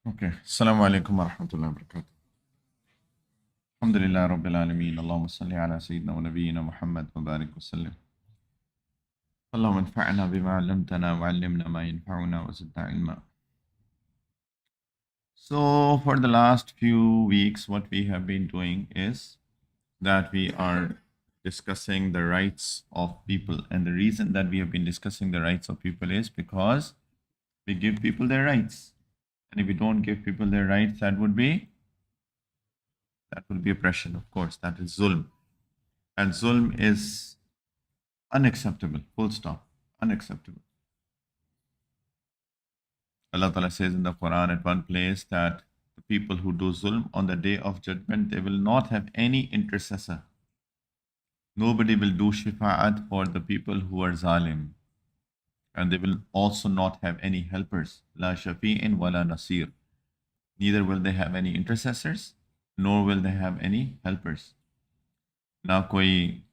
Okay. Assalamu alaikum wa rahmatullahi wa barakatuh. Alhamdulillah Rabbil Alameen. Allahumma salli ala Sayyidina wa Nabiyyina Muhammad wa barik wa sallim. Allahumma anfa'na bima 'allamtana wa 'allimna ma yanfa'una wa zidna ilma. So, for the last few weeks, what we have been doing is that we are discussing the rights of people. And the reason that we have been discussing the rights of people is because we give people their rights. And if we don't give people their rights, that would be oppression, of course. That is zulm. And zulm is unacceptable. Full stop. Unacceptable. Allah Ta'ala says in the Quran at one place that the people who do zulm on the day of judgment, they will not have any intercessor. Nobody will do shifa'at for the people who are zalim. And they will also not have any helpers. La shafi'in wa la nasir. Neither will they have any intercessors, nor will they have any helpers. ना कोई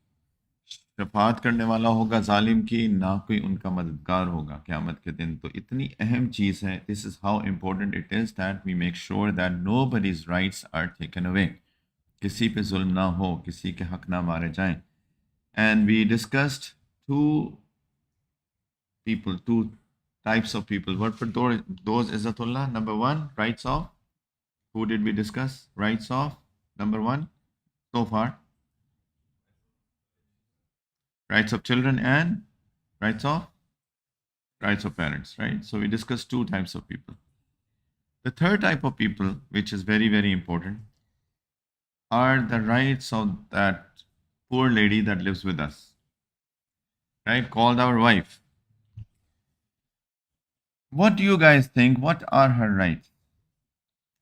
शफात करने वाला होगा जालिम की, ना कोई उनका मददगार होगा क़यामत के दिन. तो इतनी अहम चीज़ है. This is how important it is that we make sure that nobody's rights are taken away. किसी पे जुल्म ना हो, किसी के हक ना मारे जाएं. And we discussed two types of people. What were those, Izzatullah? Number one, rights of, who did we discuss? Rights of, number one, so far. Rights of children and rights of parents, right? So we discussed two types of people. The third type of people, which is very, very important, are the rights of that poor lady that lives with us, right? Called our wife. What do you guys think? What are her rights?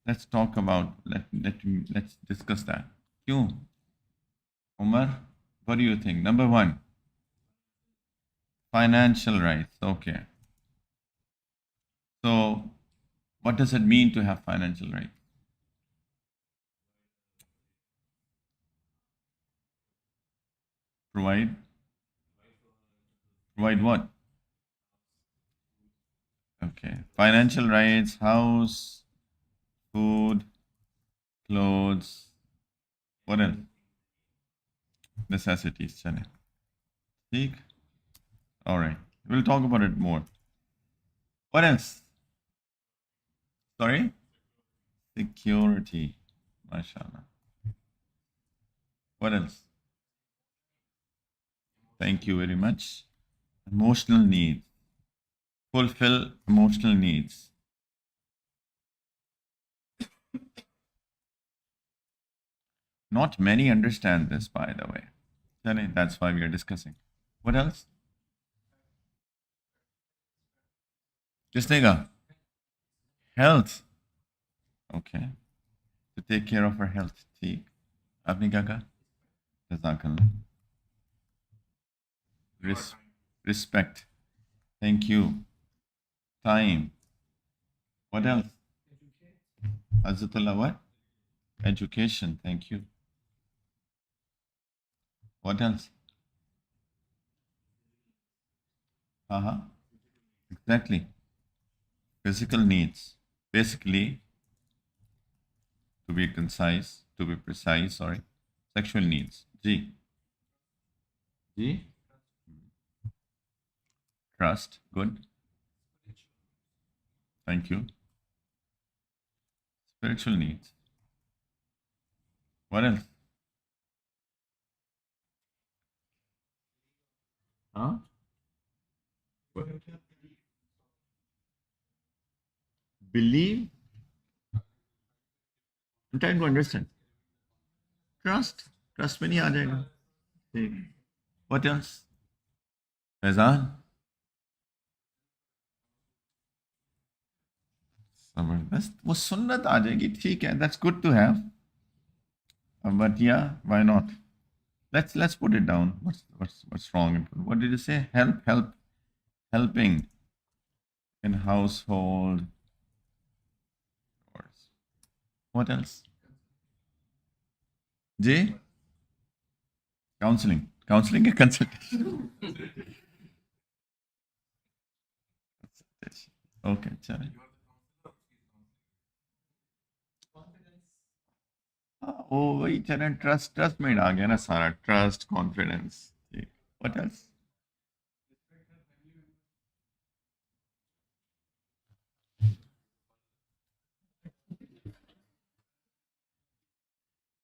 Let's talk about, let's discuss that. Kyun? Umar, what do you think? Number one, financial rights. Okay. So, what does it mean to have financial rights? Provide what? Okay. Financial rights, house, food, clothes. What else? Necessities. Chale. Theek? All right. We'll talk about it more. What else? Sorry? Security. MashaAllah. What else? Thank you very much. Emotional needs. Fulfill emotional needs. Not many understand this, by the way. Chale, that's why we are discussing. What else? किसने कहा? Health. Okay. To take care of her health. ठीक. आपने क्या कहा? Jazakallah. Respect. Thank you. Time. What else? Hazratullah, what? Education. Thank you. What else? Uh-huh. Exactly. Physical needs. Basically, to be precise, sorry. Sexual needs. G. G. Trust. Good. Thank you. Spiritual needs. What else? Huh? What? Believe? I'm trying to understand. Trust. Trust में नहीं आ जाएगा. ठीक. What else? Faizan? जबरदस्त. वो सुन्नत आ जाएगी. ठीक है. That's good to have. But yeah, why not? Let's put it down. What's wrong? What did you say? Helping in household. What else? J? Counseling. Counseling or consultation? Okay, chale. ओ वही चलें, trust trust में आ गया ना सारा, trust confidence. What else?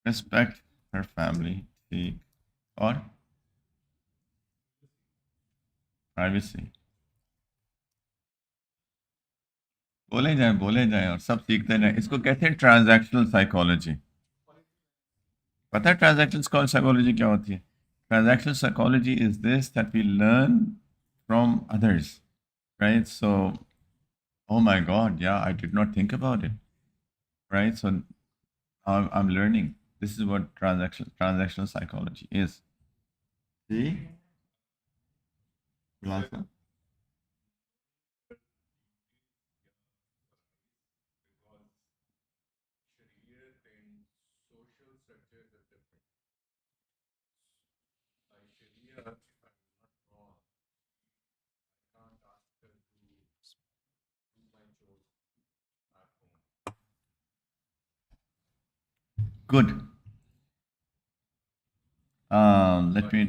Respect her family, ठीक। और privacy. बोले जाएं और सब सीखते जाएं, इसको कहते हैं ट्रांजैक्शनल साइकोलॉजी। पता है ट्रांजैक्शनल साइकोलॉजी क्या होती है? Transactional psychology is this that we learn from others, right? So oh my god, yeah, I did not think about it, right? So I'm learning. This is what transactional psychology is. See? Khulasa? Good. Let me.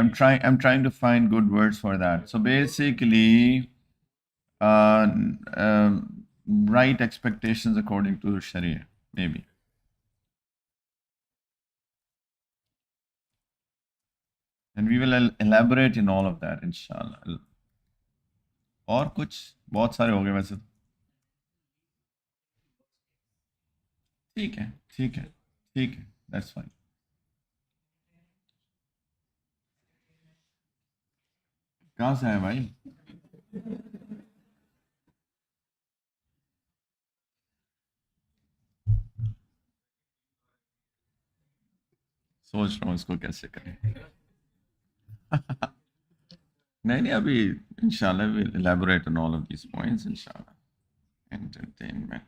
I'm trying to find good words for that. So basically, uh, right expectations according to Sharia, maybe. And we will elaborate in all of that, inshallah. और कुछ बहुत सारे हो गए वैसे तो। ठीक है, ठीक है, ठीक है, दैट्स फाइन। कहाँ से आया भाई? सोच रहा हूँ इसको कैसे करें। नहीं नहीं, अभी इंशाल्लाह we'll elaborate on all of these points, inshallah. Entertainment.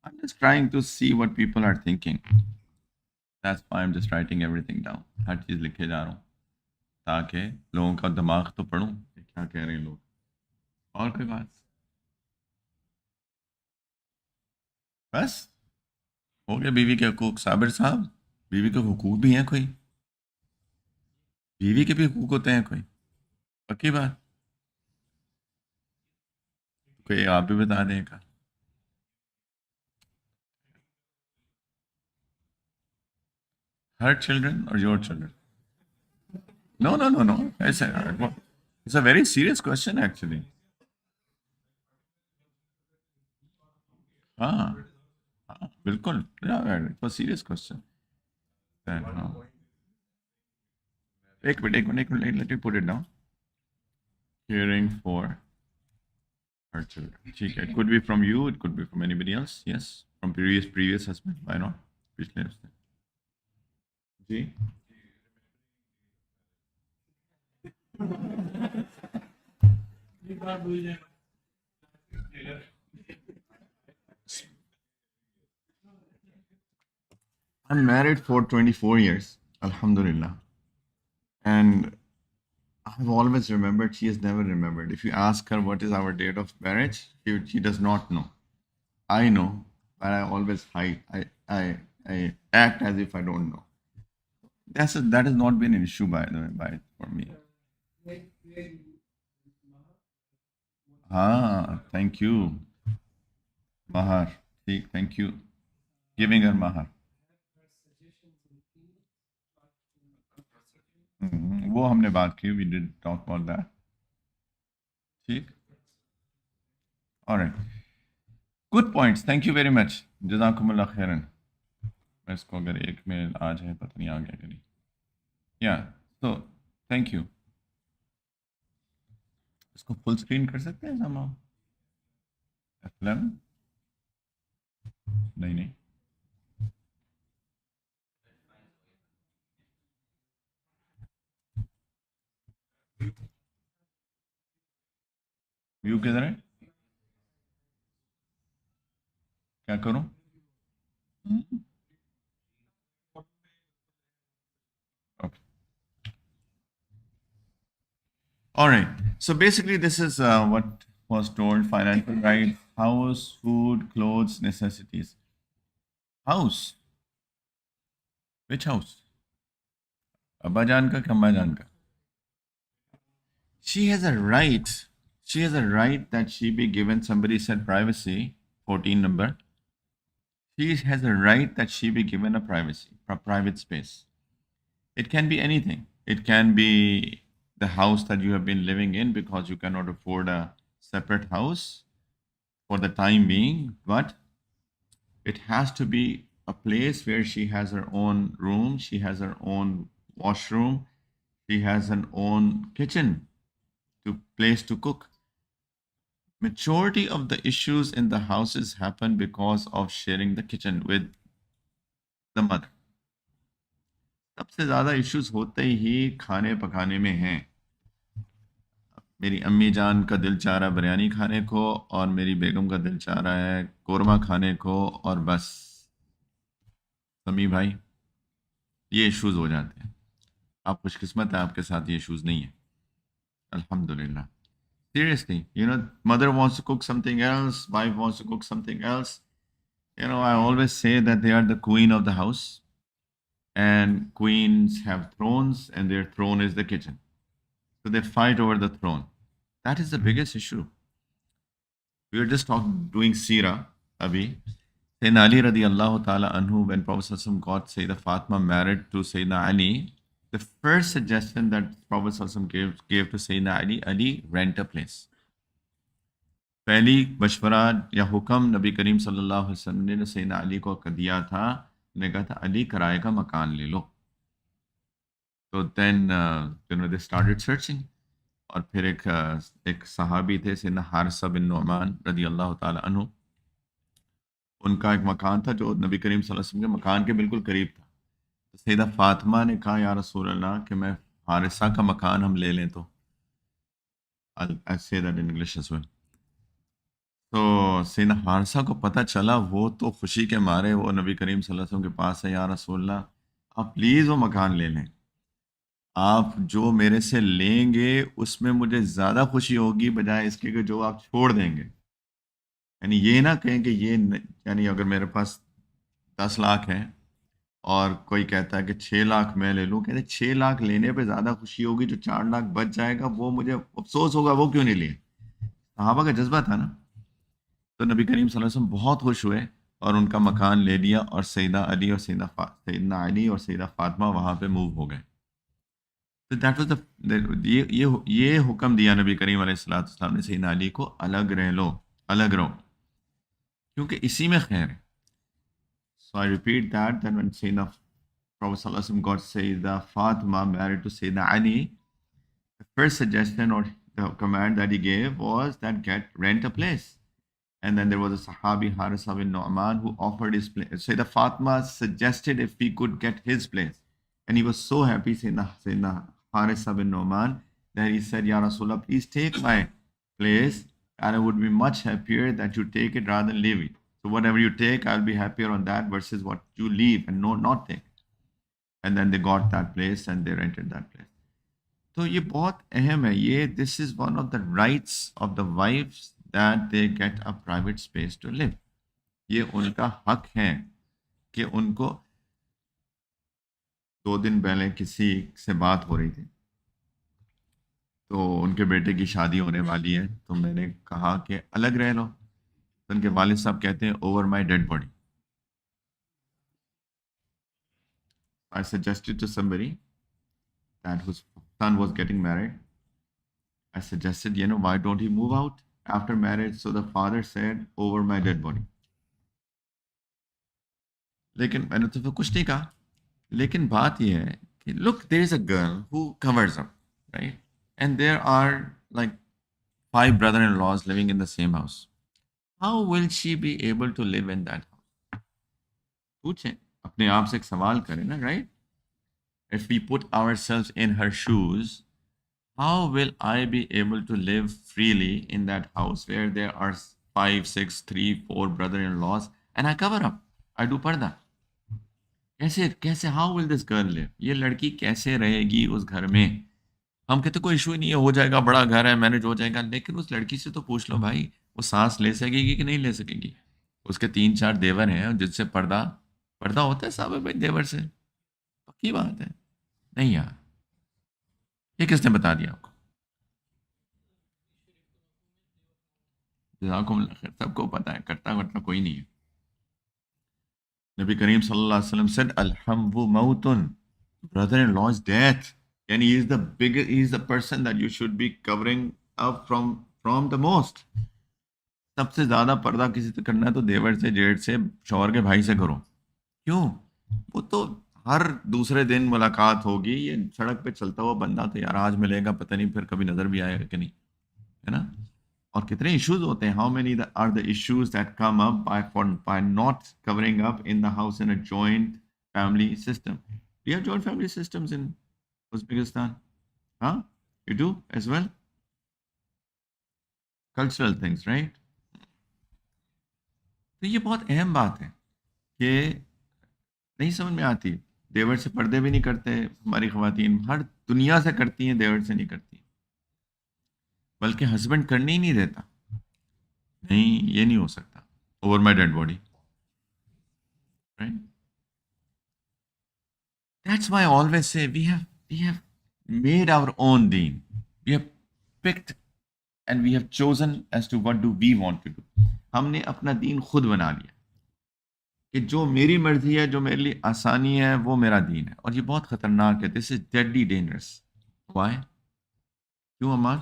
I'm just trying to see what people are thinking. That's why I'm just writing everything down. हर चीज़ लिखे जा रहा हूँ ताकि लोगों का दिमाग तो पढ़ूँ कि क्या कह रहे हैं लोग। और कोई बात? बस हो गया। बीवी के हकूक, साबिर साहब, बीवी के हकूक भी हैं कोई? बीवी के भी हकूक होते हैं कोई? पक्की बात? कोई आप भी बता दें का। Her children or your children? No no no no, ऐसे it's a very serious question actually. हाँ हाँ बिल्कुल, इट वाज सीरियस क्वेश्चन। हाँ, एक मिनट, let me put it down. Caring for her children, ठीक है। It could be from you, it could be from anybody else, yes, from previous husband, why not? पिछले husband. जी। I'm married for 24 years, Alhamdulillah. And I've always remembered, she has never remembered. If you ask her what is our date of marriage, she does not know. I know, but I always hide. I act as if I don't know. That has not been an issue, by the way, for me. Ah, thank you. Mahar. Thank you. Giving her mahar. वो हमने बात की, we did talk about that. ठीक। All right. Good points. Thank you very much. Jazakumullah khairan. मैं इसको अगर एक में आ जाए, पता नहीं आ गया कि नहीं। Yeah. So, thank you. इसको फुल स्क्रीन कर सकते हैं हम? F11? नहीं नहीं। व्यू किधर है? क्या करूं? Okay. All right. So basically, this is what was told: financial rights, house, food, clothes, necessities. House. Which house? अब्बा जान का कि अम्मा जान का? She has a right. She has a right that she be given, somebody said privacy, 14 number. She has a right that she be given a privacy, a private space. It can be anything. It can be the house that you have been living in because you cannot afford a separate house for the time being, but it has to be a place where she has her own room, she has her own washroom, she has her own kitchen to place to cook. Majority of the issues in the houses happen because of sharing the kitchen with the mother. सबसे ज़्यादा issues होते ही खाने पकाने में हैं। मेरी अम्मी जान का दिल चाह रहा है बिरयानी खाने को और मेरी बेगम का दिल चाह रहा है कोरमा खाने को और बस समी भाई ये इश्यूज हो जाते हैं। आप खुशकिस्मत है आपके साथ ये इश्यूज नहीं है अल्हम्दुलिल्लाह। Seriously, mother wants to cook something else, wife wants to cook something else. I always say that they are the queen of the house, and queens have thrones, and their throne is the kitchen. So they fight over the throne. That is the biggest issue. We were just doing Sira, Abi. Sayyidina Ali radiallahu ta'ala anhu, when Prophet ﷺ got Sayyidah Fatima married to Sayyidina Ali, the first suggestion that Prophet ﷺ gave to Sayyidina Ali, Ali, rent a place. पहली मशवरा या हुक्म नबी करीम सल्लल्लाहु अलैहि वसल्लम ने सैयदना अली को दिया था। उन्होंने कहा था अली किराए का मकान ले लो। तो देन दे स्टार्टेड सर्चिंग और फिर एक सहाबी थे सैयदना हारिसा बिन नुअमान रदी अल्लाह ताला अन्हु। उनका एक मकान था जो नबी करीम सल्लल्लाहु अलैहि वसल्लम के मकान के बिल्कुल करीब था। तो सैयदा फातिमा ने कहा या रसूल अल्लाह कि मैं हारिसा का मकान हम ले लें तो I say that in English as well. तो सैयदना हारिसा को पता चला, वो तो खुशी के मारे वो नबी करीम सल्लल्लाहु अलैहि वसल्लम के पास है, या रसूल अल्लाह आप प्लीज़ वो मकान ले लें, आप जो मेरे से लेंगे उसमें मुझे ज़्यादा खुशी होगी बजाय इसके कि जो आप छोड़ देंगे। यानी ये ना कहें कि यानी अगर मेरे पास 10 लाख है और कोई कहता है कि 6 लाख मैं ले लूँ, कहते 6 लाख लेने पे ज़्यादा खुशी होगी, जो 4 लाख बच जाएगा वो मुझे अफसोस होगा, वो क्यों नहीं लिए। सहाबा का जज्बा था ना। तो नबी करीम सल्लल्लाहु अलैहि वसल्लम बहुत खुश हुए और उनका मकान ले लिया और सैयदा अली और सैयदना अली और सैयदा फातिमा वहाँ पे मूव हो गए। तो दैट वाज द ये हुक्म दिया नबी करीम अलैहिस्सलातु वस्सलाम ने सैयदना अली को, अलग रह लो, अलग रहो, क्योंकि इसी में खैर है। So I repeat that when Sayyidina Prophet sallallahu alaihi wasallam got Sayyida Fatima married to Sayyidina Ali, the first suggestion or the command that he gave was that rent a place. And then there was a Sahabi Harisa bin Nu'man who offered his place. Sayyida Fatima suggested if he could get his place. And he was so happy, Sayyidina Harisa bin Nu'man, that he said, Ya Rasulullah, please take my place and I would be much happier that you take it rather than leave it. So whatever you take, I'll be happier on that versus what you leave and not take. And then they got that place and they rented that place. तो ये बहुत अहम है, ये this is one of the rights of the wives that they get a private space to live. ये उनका हक है कि उनको 2 दिन पहले किसी से बात हो रही थी, तो उनके बेटे की शादी होने वाली है, तो मैंने कहा कि अलग रह लो। तो उनके वालिद साहब कहते हैं over my dead body. I suggested to somebody that whose son was getting married. I suggested, why don't he move out after marriage? So the father said, over my dead body. लेकिन मैंने तो फिर कुछ नहीं कहा। लेकिन बात यह है कि look, there is a girl who covers up, right? And there are like 5 brother-in-laws living in the same house. How will she be able to live in that house? पूछें, अपने आप से एक सवाल करें ना, right? If we put ourselves in her shoes, how will I be able to live freely in that house where there are 5, 6, 3, 4 brother-in-laws and I cover up, I do पर्दा? कैसे how will this girl live? ये लड़की कैसे रहेगी उस घर में? हम कहते कोई इशू ही नहीं है, हो जाएगा, बड़ा घर है, मैनेज हो जाएगा। लेकिन उस लड़की से तो पूछ लो भाई, वो सांस ले सकेगी कि नहीं ले सकेगी? उसके 3-4 देवर हैं जिनसे पर्दा होता है साहब भाई देवर से। की बात है। नहीं यार, ये किसने बता दिया आपको? जज़ाकुमुल्लाह खैर, सबको पता है, करता करता कोई नहीं है। नबी करीम सल्लल्लाहु अलैहि वसल्लम said alhamdu mautun, brother in law is death, and he is the biggest, he is the person that you should be covering up from the most. सबसे ज्यादा पर्दा किसी से करना है तो देवर से, जेठ से, शौहर के भाई से करो। क्यों? वो तो हर दूसरे दिन मुलाकात होगी, ये सड़क पे चलता हुआ बंदा तो यार आज मिलेगा, पता नहीं फिर कभी नजर भी आएगा कि नहीं, है ना? और कितने इश्यूज होते हैं, how many are the issues that come up by not covering up in the house in a joint family system. Do have joint family systems in Uzbekistan? हाँ, you do as well, cultural things, right? तो ये बहुत अहम बात है कि नहीं समझ में आती। देवर से पर्दे भी नहीं करते हमारी खवातीन, हर दुनिया से करती हैं, देवर से नहीं करती, बल्कि हस्बैंड करने ही नहीं देता। नहीं, ये नहीं हो सकता, over my dead body, right? That's why I always say we have made our own deen. We have picked and we have chosen as to what do we want to do. हमने अपना दीन खुद बना लिया कि जो मेरी मर्जी है, जो मेरे लिए आसानी है, वो मेरा दीन है। और ये बहुत खतरनाक है। This is deadly dangerous. Why? क्यों अमान?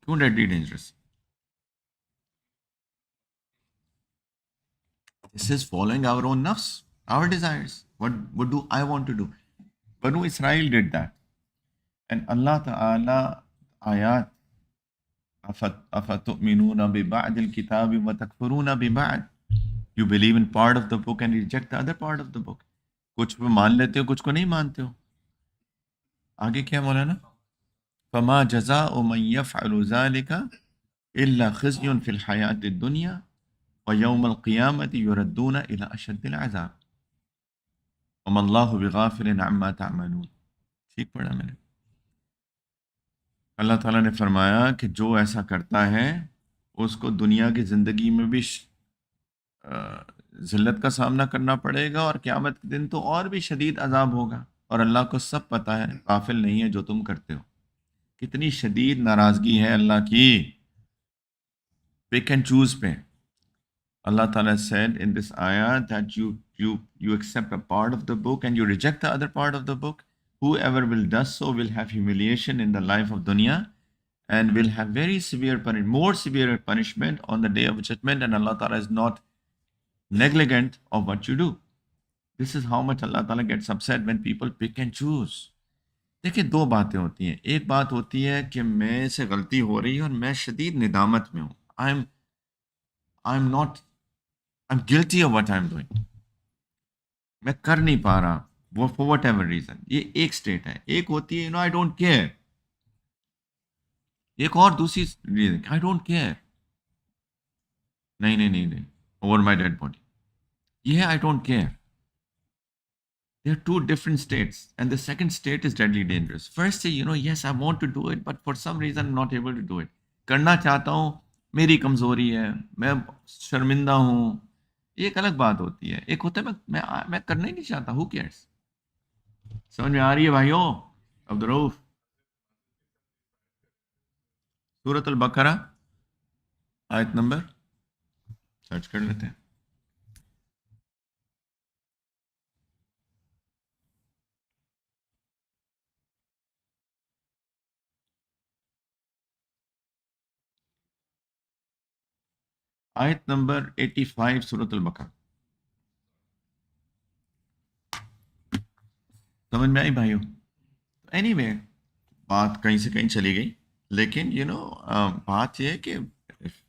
क्यों deadly dangerous? This is following our own नफ्स, our desires. What do I want to do? Banu Israel did that. And Allah Ta'ala ayat أفتؤمنون ببعض الكتاب وتكفرون ببعض. You believe in part of the book and reject the other part of the book. कुछ को मान लेते हो, कुछ को नहीं मानते हो। आगे क्या मौलाना? फमा जज़ाउ मन यफ़अलु ज़ालिका इल्ला ख़िज़्युन फ़िल हयातिद दुनिया व यौमल क़ियामति युरद्दूना इला अशद्दिल अज़ाब वमल्लाहु बिग़ाफ़िलिन अम्मा तअमलून। ठीक पढ़ा मैंने? अल्लाह ताला ने फरमाया कि जो ऐसा करता है उसको दुनिया की ज़िंदगी में भी ज़िल्लत का सामना करना पड़ेगा और क़यामत के दिन तो और भी शदीद अजाब होगा। और अल्लाह को सब पता है, गाफिल नहीं है जो तुम करते हो। कितनी शदीद नाराज़गी है अल्लाह की पिक एंड चूज पे। Allah Ta'ala said in this ayah that you accept a part of the book and you reject the other part of the book. Whoever will does so will have humiliation in the life of dunya and will have very severe more severe punishment on the day of judgment. And Allah Ta'ala is not negligent of what you do. This is how much Allah Ta'ala gets upset when people pick and choose. देखिए, दो बातें होती हैं। एक बात होती है कि मैं से गलती हो रही है और मैं शदीद निदामत में हूँ। I'm guilty of what I'm doing. मैं कर नहीं पा रहा वो फॉर वट एवर रीजन। ये एक स्टेट है। एक होती है आई डोंट केयर। एक और दूसरी रीजन, आई डोंट केयर, नहीं नहीं नहीं नहीं, ओवर माई डेड बॉडी। ये है I don't care. They are two different states, and the second state is deadly dangerous. First, yes, I want to do it, but for some reason, I'm not able to do it. करना चाहता हूँ, मेरी कमजोरी है, मैं शर्मिंदा हूँ, ये एक अलग बात होती है। एक होता है मैं करना ही नहीं चाहता, हु केयर्स। समझ में आ रही है भाइयों? अब्दुल रऊफ, सूरत अल बकरा आयत नंबर सर्च कर लेते हैं। आयत नंबर 85 सूरत अल बकरा। समझ में आई भाइयों? एनीवे, बात कहीं से कहीं चली गई, लेकिन बात यह है कि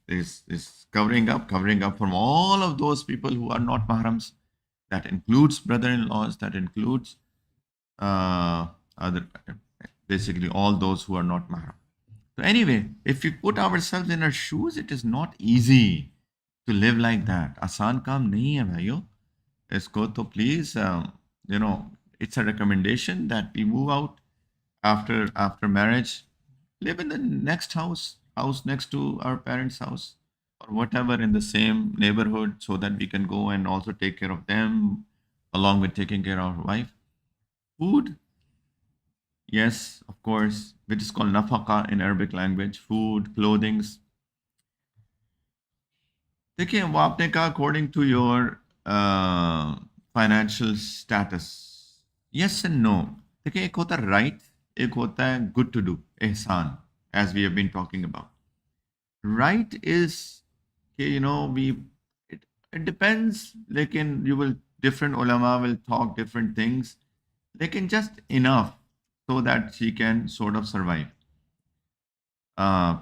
is covering up from all of those people who are not mahrams. That includes brother-in-laws, that includes other, basically all those who are not mahram. So anyway, if we put ourselves in our shoes, it is not easy to live like that. आसान काम नहीं है भाइयों। इसको तो please, it's a recommendation that we move out after marriage, live in the next house next to our parents' house or whatever in the same neighborhood, so that we can go and also take care of them along with taking care of our wife. Food, yes, of course, which is called nafaka in Arabic language. Food, clothing. देखिए वो आपने कहा according to your financial status, yes and no. देखिए एक होता है right, एक होता है गुड टू डू, एहसान, as we have been talking about. Right is कि you know we it depends, लेकिन यू विल डिफरेंट उलमा विल टॉक डिफरेंट थिंग्स, लेकिन just enough so that she can sort of survive.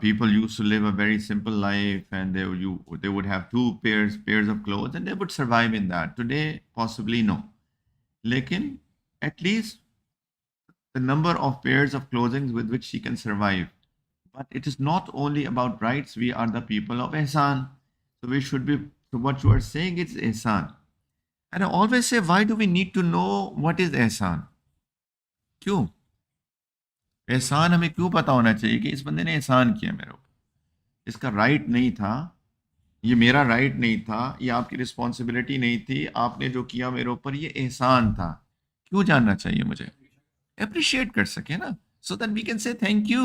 People used to live a very simple life, and they would have two pairs of clothes, and they would survive in that. Today, possibly no. Lekin, at least the number of pairs of clothing with which she can survive. But it is not only about rights. We are the people of ihsan, so we should be. So what you are saying is ihsan, and I always say, why do we need to know what is ihsan? क्यों? एहसान हमें क्यों पता होना चाहिए कि इस बंदे ने एहसान किया मेरे ऊपर, इसका राइट नहीं था, ये मेरा राइट नहीं था, ये आपकी रिस्पॉन्सिबिलिटी नहीं थी, आपने जो किया मेरे ऊपर ये एहसान था। क्यों जानना चाहिए मुझे? अप्रिशिएट कर सके ना, so that we can say thank you,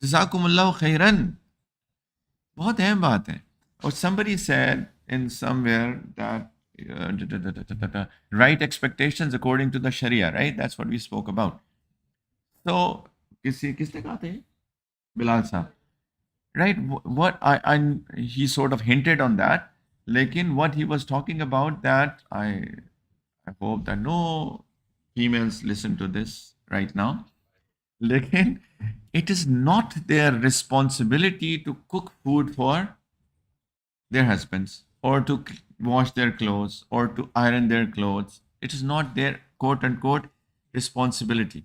जज़ाकुमुल्लाहु खैरन। बहुत अहम बात है। और somebody said in somewhere that right expectations according to the Sharia, right? That's what we spoke about. So किसने कहा था ये? बिलाल साहब, right? What I he sort of hinted on that, लेकिन what he was talking about, that I hope that no females listen to this right now, लेकिन it is not their responsibility to cook food for their husbands, or to wash their clothes, or to iron their clothes. It is not their quote unquote responsibility.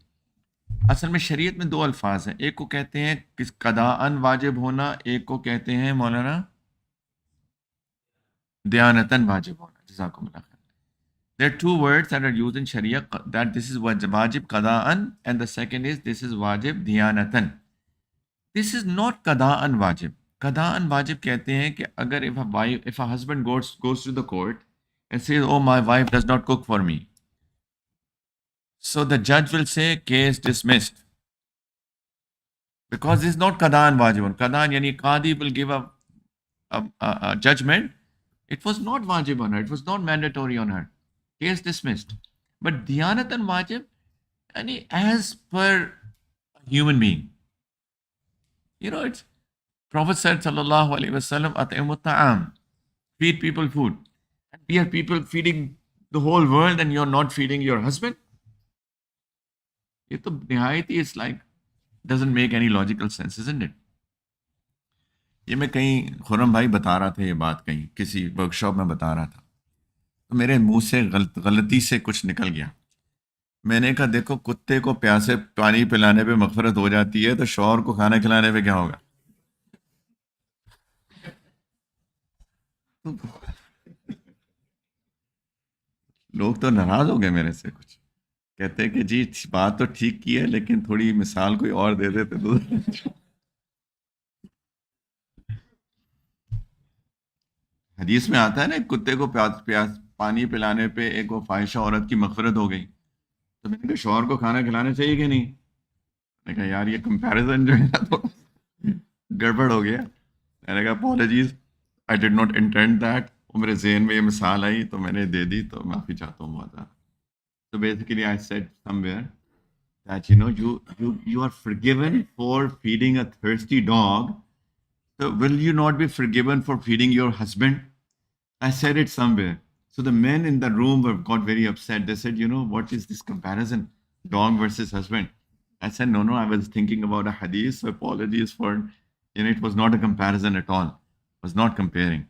असल में शरीयत में दो अल्फाज हैं, एक को कहते हैं किस कदाअन वाजिब होना, एक को कहते हैं मौलाना दयानतन वाजिब होना। जज़ाकुमुल्लाह खैर। There are two words that are used in Sharia, that this is wajib qada'an, and the second is this is wajib diyanatan. This is not qada'an wajib. Qada'an wajib कहते हैं कि अगर if a husband goes to the court and says, oh, my wife does not cook for me, so the judge will say case dismissed, because this is not qada'an wajib. Qada'an yani qadi will give a judgment. It was not wajib on her, it was not mandatory on her. Case dismissed. But diyanatan wajib, yani as per a human being. You know, it's Prophet said, sallallahu alaihi wasallam, at'imut ta'am, feed people food. And we are people feeding the whole world, and you're not feeding your husband. ये तो निहायती, it's like doesn't make any logical sense, isn't it? ये मैं कहीं खुरम भाई बता रहा था ये बात, कहीं किसी वर्कशॉप में बता रहा था, तो मेरे मुंह से गलती से कुछ निकल गया। मैंने कहा देखो, कुत्ते को प्यासे पानी पिलाने पे मगफरत हो जाती है, तो शौहर को खाना खिलाने पे क्या होगा? लोग तो नाराज हो गए मेरे से, कुछ कहते हैं कि जी बात तो ठीक की है, लेकिन थोड़ी मिसाल कोई और दे देते तो। हदीस में आता है ना, कुत्ते को प्यास पानी पिलाने पे एक वो फाहिशा औरत की मगफरत हो गई। तो मैंने कहा शौहर को खाना खिलाना चाहिए कि नहीं? मैंने कहा यार ये कंपैरिजन जो है ना तो गड़बड़ हो गया। मैंने कहा apologies, I did not intend that, वो मेरे जहन में ये मिसाल आई तो मैंने दे दी, तो माफ़ी चाहता हूँ बहुत ज़्यादा। So basically, I said somewhere that you are forgiven for feeding a thirsty dog. So will you not be forgiven for feeding your husband? I said it somewhere. So the men in the room got very upset. They said, what is this comparison, dog versus husband? I said, no, I was thinking about a hadith. So apologies for, it was not a comparison at all. I was not comparing.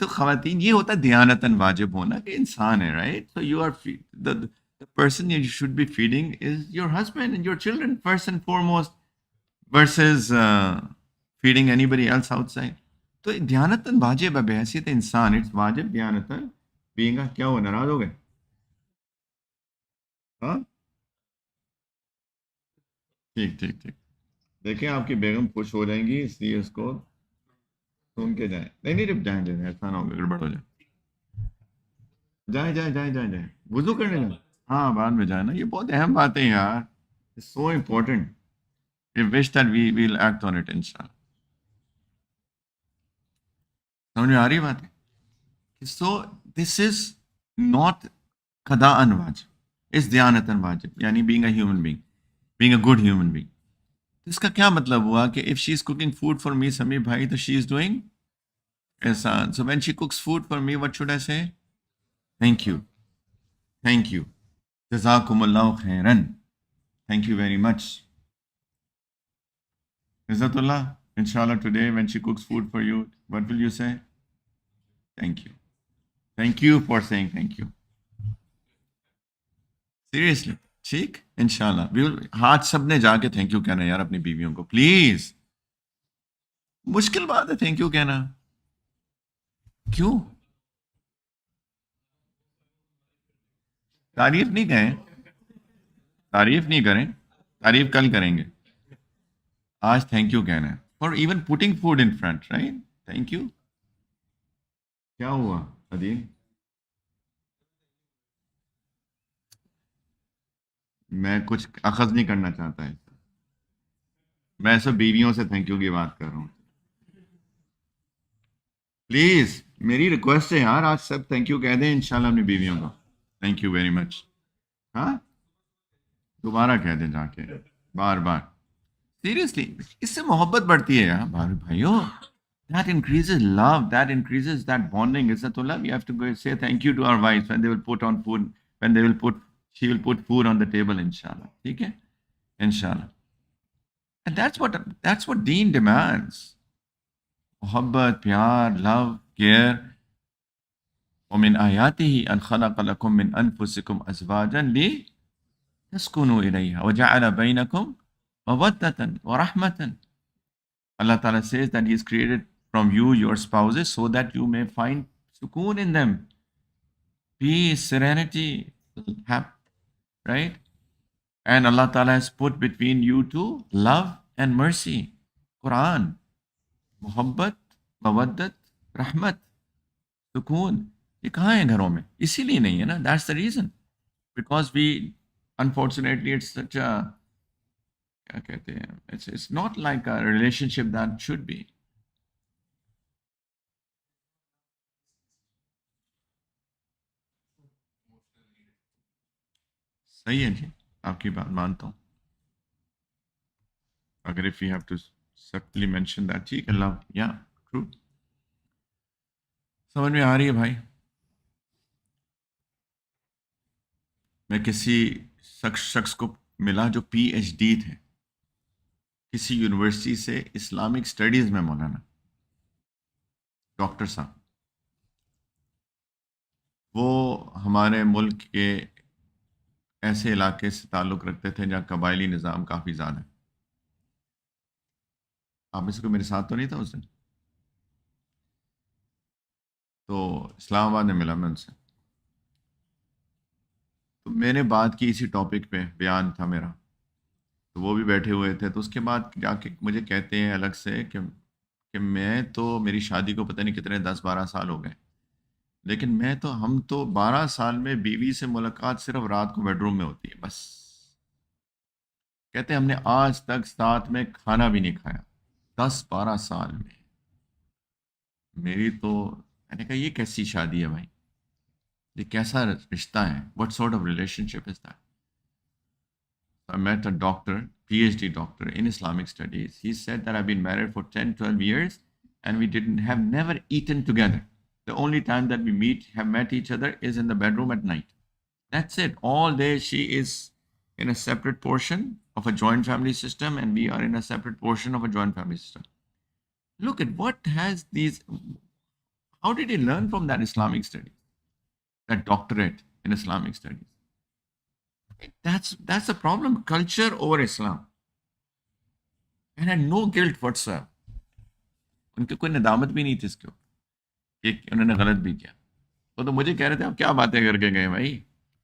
तो खवातीन ये होता है दयानतन वाजिब होना कि इंसान है, right? So you are the person you should be feeding is your husband and your children first and foremost, versus feeding anybody else outside. तो दयानतन वाजिब है बहैसियत इंसान, इट्स वाजिब दयानतन बीइंग। क्या हुआ, नाराज हो गए? हाँ, ठीक ठीक ठीक। देखें आपकी बेगम खुश हो जाएंगी, इसलिए इसको सुन के जाए। नहीं नहीं, जब जाए ऐसा ना होगा गड़बड़ हो जाए। जाए जाए जाए जाए जाए, वुजू करने जाए। हाँ बाद में जाए ना, ये बहुत अहम बात है यार, it's so important. We wish that we will act on it इंशाल्लाह। समझ में आ रही बात है? सो दिस इज नॉट कदाअन वाजिब, इस दयानतन वाजिब, यानी being a human being, being a good human being. तो इसका क्या मतलब हुआ कि if she is cooking food for me Sami भाई, तो शी इज डूइंग एहसान। So when she cooks food for me, what should I say? Thank you, thank you, जज़ाकुमुल्लाहु खैरन, thank you very much. Izzatullah, inshallah, today when she cooks food for you, what will you say? Thank you. Thank you for saying thank you. Seriously. ठीक, इंशाल्लाह we will. हाथ सबने जाके thank you कहना यार अपनी बीवियों को, प्लीज। मुश्किल बात है थैंक यू कहना। क्यों? तारीफ नहीं कहें, तारीफ नहीं करें, तारीफ कल करेंगे। आज थैंक यू कहना है for even putting food in front, right? Thank you. क्या हुआ अदील? मैं कुछ अखज नहीं करना चाहता है, मैं सब बीवियों से थैंक यू की बात कर रहा हूँ। प्लीज मेरी रिक्वेस्ट है यार, आज सब थैंक यू कह दें इंशाल्लाह अपनी बीवियों को। Thank you very much. हाँ, दोबारा कह दें जाके, बार बार। सीरियसली, इससे मोहब्बत बढ़ती है यार भाइयों। That increases love. That increases that bonding. Izzatullah, we have to go say thank you to our wives when they will put on food, when they will put, she will put food on the table, inshallah. ठीक है? Inshallah. And that's what Deen demands. मोहब्बत, प्यार, love, care. ومن آياته أن خلق لكم من أنفسكم أزواجا لتسكنوا إليها وجعل بينكم مودة ورحمة. Allah Ta'ala says that He has created from you your spouses so that you may find sukoon in them, peace, serenity, right? And Allah Ta'ala has put between you two love and mercy. Quran, मोहब्बत, मवद्दत, रहमत, सुकून, ये कहाँ है घरों में? इसीलिए नहीं है ना, that's the reason. Because we unfortunately it's such a, क्या कहते हैं, it's not like a relationship that should be. सही है जी, आपकी बात मानता हूँ। अगर if you have to subtly mention that, ठीक है, लव, या ट्रू, समझ में आ रही है भाई। मैं किसी शख्स को मिला जो पीएचडी थे किसी यूनिवर्सिटी से, इस्लामिक स्टडीज में, मौलाना डॉक्टर साहब। वो हमारे मुल्क के ऐसे इलाके से ताल्लुक़ रखते थे जहाँ कबायली निज़ाम काफ़ी ज़्यादा है। आप में से कोई मेरे साथ तो नहीं था उस दिन? तो इस्लामाबाद में मिला मैं उनसे, तो मैंने बात की इसी टॉपिक पे, बयान था मेरा। तो वो भी बैठे हुए थे, तो उसके बाद जाके मुझे कहते हैं अलग से कि मैं तो, मेरी शादी को पता नहीं कितने 10-12 साल हो गए, लेकिन मैं तो, हम तो 12 साल में बीवी से मुलाकात सिर्फ रात को बेडरूम में होती है बस। कहते हैं हमने आज तक साथ में खाना भी नहीं खाया 10-12 साल में। मेरी तो, मैंने कहा ये कैसी शादी है भाई, ये कैसा रिश्ता है, what sort of relationship is that? I met a doctor, PhD doctor in Islamic studies. He said that I've been married for 10, 12 years and we didn't have never eaten together. The only time that we have met each other is in the bedroom at night. That's it. All day she is in a separate portion of a joint family system and we are in a separate portion of a joint family system. Look at what has these, how did he learn from that Islamic studies, that doctorate in Islamic studies? That's the problem. Culture over Islam. And had no guilt whatsoever. उनके कोई नदामत भी नहीं थी इसके ऊपर कि उन्होंने गलत भी किया। तो मुझे कह रहे थे आप क्या बातें करके गए भाई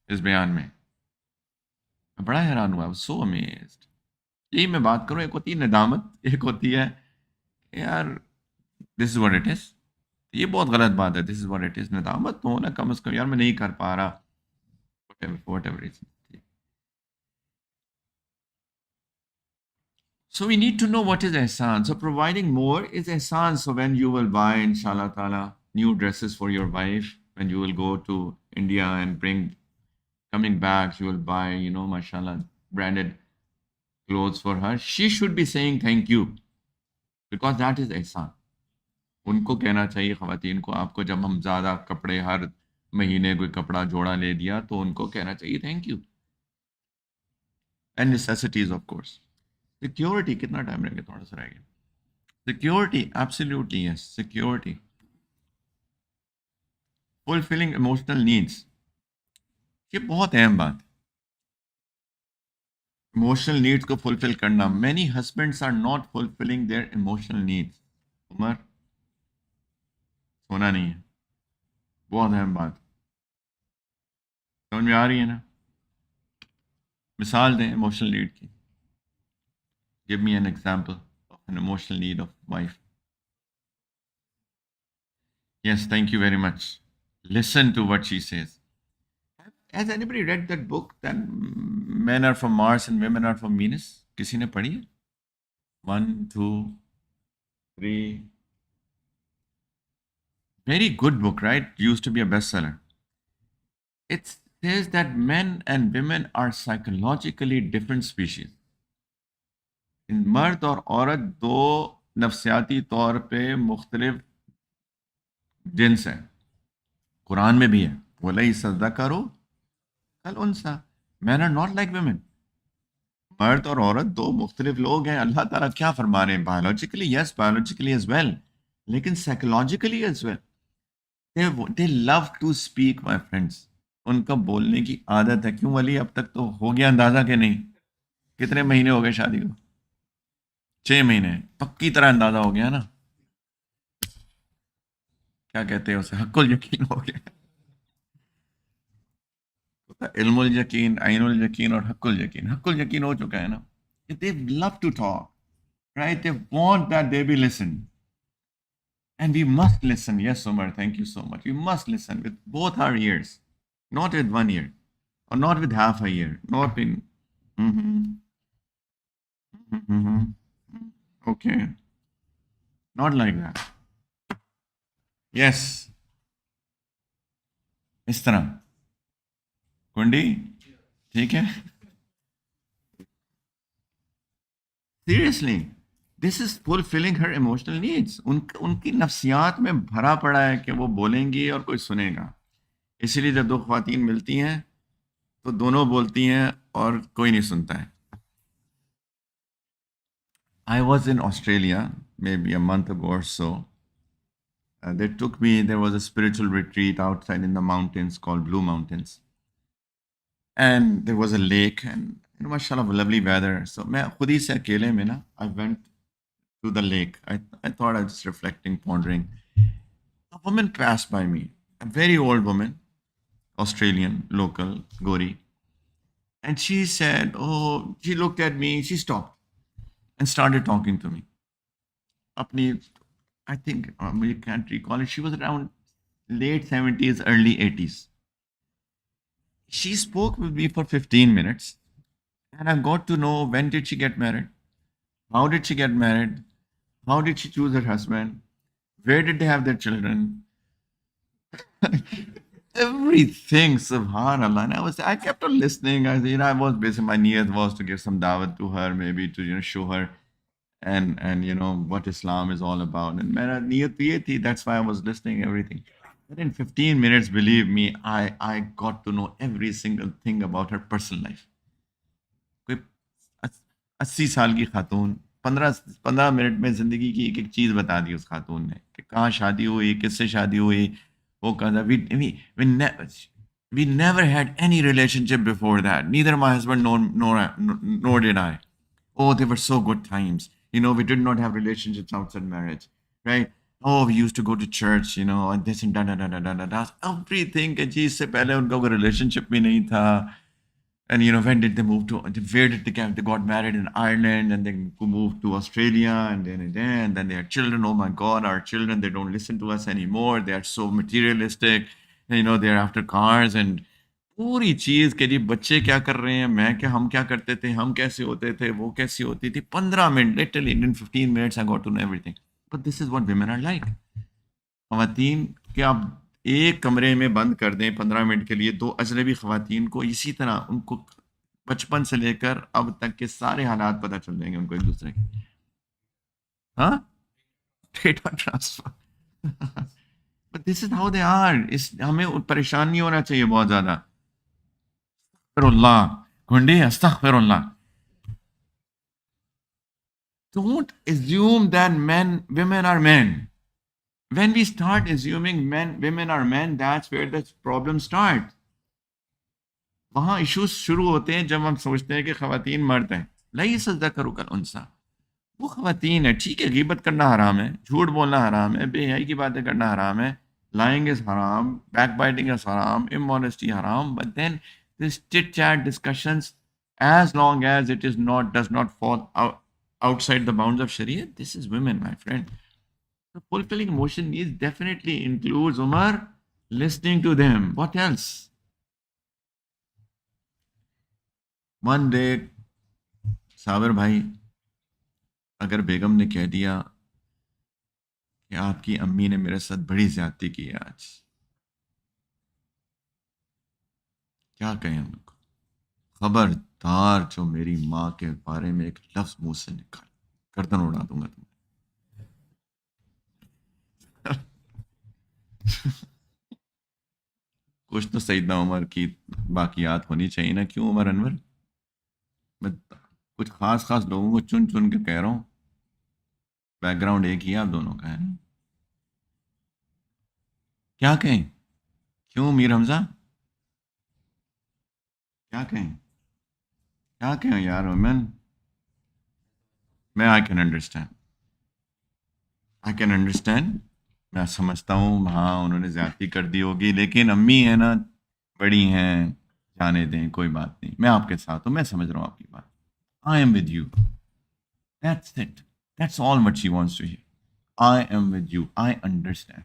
इस बयान में। मैं बड़ा हैरान हुआ, सो अमेज्ड। यही मैं बात करूँ, एक होती है नदामत, एक होती है यार this is what it is, ये बहुत गलत बात है, this is what it is. नदामत तो हो ना कम से कम, यार मैं नहीं कर पा रहा, whatever reason. So we need to know what is ihsan. So providing more is ihsan. So when you will buy, inshallah ta'ala, new dresses for your wife, when you will go to India and bring, coming back, you will buy, mashallah, branded clothes for her. She should be saying thank you because that is ihsan. उनको कहना चाहिए ख़वातीन को, आपको जब हम ज़्यादा कपड़े हर महीने कोई कपड़ा जोड़ा ले दिया तो उनको कहना चाहिए thank you. And necessities of course. Security कितना टाइम रहेगा, थोड़ा सा रहेगा. Security absolutely yes. Security, fulfilling emotional needs, ये बहुत अहम बात. इमोशनल नीड्स को फुलफिल करना. Many husbands are not fulfilling their emotional needs. Umar, सोना नहीं है, बहुत अहम बात. समझ में आ रही है ना? मिसाल दें इमोशनल नीड की. Give me an example of an emotional need of wife. Yes, thank you very much. Listen to what she says. Has anybody read that book that men are from Mars and women are from Venus? किसी ने पढ़ी है? 1, 2, 3. Very good book, right? Used to be a bestseller. It says that men and women are psychologically different species. इन मर्द और औरत दो नफ्सियाती तौर पे मुख्तलिफ जिन्स हैं. कुरान में भी है, वलैसा ज़करु कल उनसा. Men are not like women. मर्द और औरत दो मुख्तलिफ लोग हैं. अल्लाह ताला क्या फरमा रहे हैं? Biologically yes, biologically as well, लेकिन psychologically as well. They love to speak my friends. उनका बोलने की आदत है. क्यों वली, अब तक तो हो गया अंदाजा कि नहीं? कितने महीने हो गए शादी को? 6 महीने. पक्की तरह अंदाजा हो गया ना? क्या कहते हैं उसे? हक्कुल यकीन हो गया. इल्मुल यकीन, ऐनुल यकीन और हक्कुल यकीन. हक्कुल यकीन हो चुका है ना? They love to talk, right? They want that they be listened. And we must listen. Yes, Umar, thank you so much. We must listen with both our ears, not with one ear, or not with half a ear, not in. Mhm, mhm. Okay, not like that. Yes, इस तरह. कुंडी, ठीक है? Seriously, this is fulfilling her emotional needs. उनकी नफ्सियात में भरा पड़ा है कि वो बोलेंगी और कोई सुनेगा. इसीलिए जब दो ख्वातीन मिलती हैं तो दोनों बोलती हैं और कोई नहीं सुनता है. I was in Australia maybe a month ago or so. They took me, there was a spiritual retreat outside in the mountains called Blue Mountains. And there was a lake and mashallah, lovely weather. So मैं खुद ही से अकेले में ना, I went to the lake. I thought I was just reflecting, pondering. A woman passed by me, a very old woman, Australian, local, Gori. And she said, oh, she looked at me, she stopped and started talking to me. Apni, I think, you can't recall it, she was around late 70s, early 80s. She spoke with me for 15 minutes and I got to know when did she get married, how did she get married, how did she choose her husband, where did they have their children, everything, subhanallah. And I kept on listening. I was basically, my niyat was to give some dawat to her, maybe to show her and what Islam is all about. And mera niyat bhi ye thi, that's why I was listening everything. But in 15 minutes, believe me, I got to know every single thing about her personal life. कोई 80 साल की खातून 15 minute में जिंदगी की एक एक चीज बता दी उस खातून ने कि कहाँ शादी हुई, किससे शादी हुई, वो कहा. We never had any relationship before that. Neither my husband nor did I. Oh, they were so good times. We did not have relationships outside marriage, right? Oh, we used to go to church, and this and da. Everything. कि जी इससे पहले उनका कोई relationship भी नहीं था. And when did they move to? Where did they get? They got married in Ireland, and then moved to Australia, and then they had children. Oh my God, our children! They don't listen to us anymore. They are so materialistic. They're after cars and पूरी चीज के लिए बच्चे क्या कर रहे हैं, मैं क्या, हम क्या करते थे, हम कैसे होते थे, वो कैसी होती थी, 15 minute, literally in 15 minutes I got to know everything. But this is what women are like. खवातीन के आप एक कमरे में बंद कर दें 15 मिनट के लिए, दो अजनबी खवातीन को इसी तरह उनको बचपन से लेकर अब तक के सारे हालात पता चल जाएंगे उनको एक दूसरे के। हाँ, data transfer. But this is how they are. इस हमें परेशान नहीं होना चाहिए बहुत ज्यादा। Astaghfirullah. Kundi, astaghfirullah. Don't assume that women are men. When we start assuming women are men, that's where the problem starts. वहाँ इश्यूज शुरू होते हैं जब हम सोचते हैं कि खवातीन मर्द हैं। लई सजदा करो कल उनसा, वो खवातीन है। ठीक है, गीबत करना हराम है, झूठ बोलना हराम है, बेहयाई की बातें करना हराम है, lying is haram, backbiting is haram, immodesty haram, but then this chit chat discussions, as long as it is not does not fall outside the bounds of Sharia, this is women, my friend. The fulfilling emotion needs definitely includes Umar listening to them. What else? One day, साबर भाई, अगर बेगम ने कह दिया कि आपकी अम्मी ने मेरे साथ बड़ी ज्यादती की है आज, क्या कहें उनको? खबरदार जो मेरी माँ के बारे में एक लफ्ज मुंह से निकाल, गर्दन उड़ा दूंगा तुम। कुछ तो सईदना उमर की बाकियात होनी चाहिए ना, क्यों उमर अनवर? मैं कुछ खास खास लोगों को चुन चुन के कह रहा हूँ। बैकग्राउंड एक ही है आप दोनों का, है ना? क्या कहें? क्यों मीर हमजा? क्या कहें? क्या कहें यार वुमेन? मैं आई कैन अंडरस्टैंड। मैं समझता हूँ, हाँ उन्होंने ज्यादती कर दी होगी, लेकिन अम्मी है ना, बड़ी हैं, जाने दें, कोई बात नहीं, मैं आपके साथ हूँ, मैं समझ रहा हूँ आपकी बात। I am with you, that's it, that's all what she wants to hear. I am with you, I understand.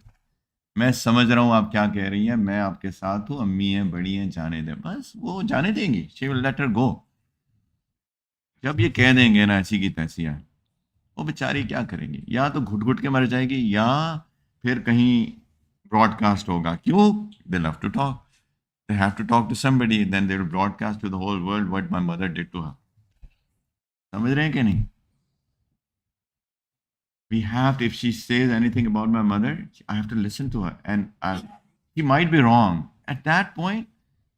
मैं समझ रहा हूँ आप क्या कह रही हैं, मैं आपके साथ हूँ, अम्मी हैं, बड़ी हैं, जाने दें, बस वो जाने देंगी, शी विल लेट हर गो। जब ये कह देंगे ना ऐसी की तैसी है, वो बेचारी क्या करेंगी? या तो घुट घुट के मर जाएगी, या फिर कहीं ब्रॉडकास्ट होगा। क्यों? They love to talk, they have to talk to somebody, then they will broadcast to the whole world what my mother did to her. समझ रहे हैं कि नहीं? We have to, if she says anything about my mother, I have to listen to her, and she might be wrong. At that point,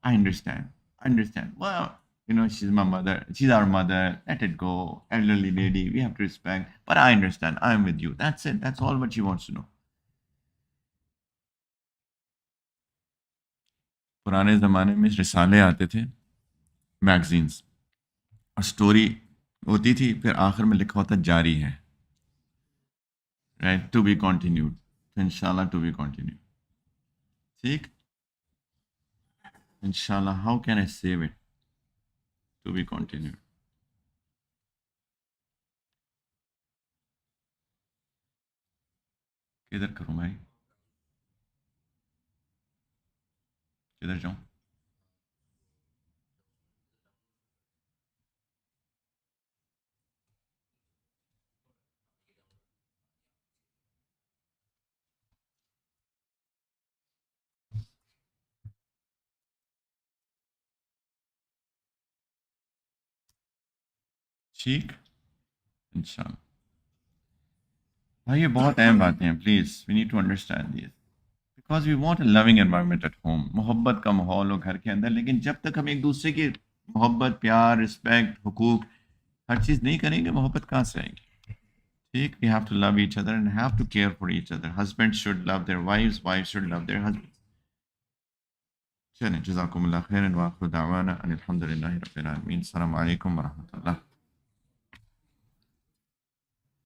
I understand. I understand. Well, she's my mother. She's our mother. Let it go. Elderly lady, we have to respect. But I understand. I'm with you. That's it. That's all what she wants to know. पुराने ज़माने में रिसाले आते थे, magazines, और story होती थी, फिर आखिर में लिखा होता जारी है, राइट, टू बी कंटिन्यूड। तो इंशाल्लाह टू बी कंटिन्यूड, ठीक, इंशाल्लाह। How can I save it? To be continued. किधर करूँ भाई? किधर जाऊँ? ठीक, इंशाल्लाह। भाई ये बहुत अहम बातें हैं, please we need to understand this, because we want a loving environment at home, मोहब्बत का माहौल हो घर के अंदर। लेकिन जब तक हम एक दूसरे की मोहब्बत, प्यार, रिस्पेक्ट, हुकूक, हर चीज़ नहीं करेंगे, मोहब्बत कहाँ से आएगी? ठीक, we have to love each other and have to care for each other. Husband should love their wives, wives should love their husband. चलें, जज़ाकुमुल्लाह खैरन व आखिर दावाना अनिल हम्दुलिल्लाहि रब्बिल आलमीन। अस्सलामु अलैकुम व रहमतुल्लाह।